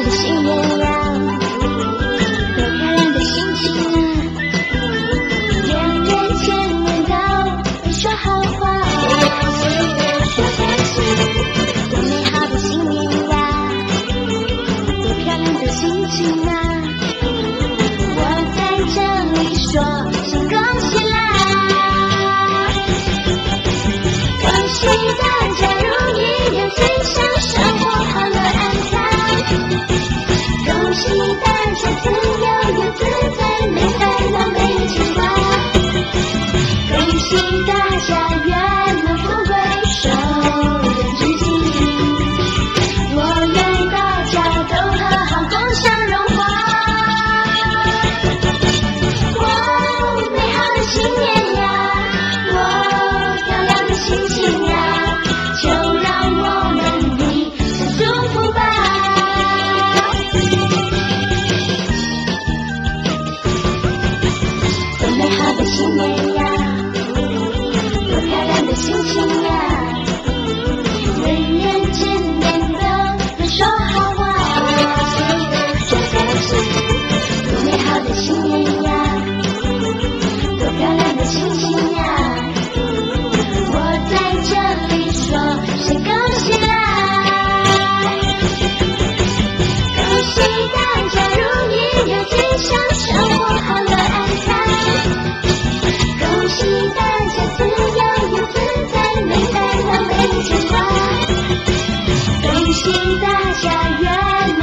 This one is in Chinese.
的新月亮，多漂亮的心情啊！人人见面都说好话，说开心，多美好的新年呀！多漂亮的心情啊！我在这里说声恭喜啦！恭喜大家如意有吉祥，生活好乐安康。恭喜大家自由又自在，没烦恼没牵挂。恭喜大家圆满富贵，寿人至吉。我愿大家都和好，共享荣华。哇，美好的新年呀！哇，漂亮的心情呀！就让我们彼此祝福吧。多美好的新年呀！多漂亮的心情呀！人人见面都说好话，说开心。多美好的新年呀！多漂亮的心情呀！我在这里说声恭喜啦！恭喜大家如意有吉祥，生活好乐安康。恭喜大家自由又自在，没烦恼没牵挂。恭喜大家圆满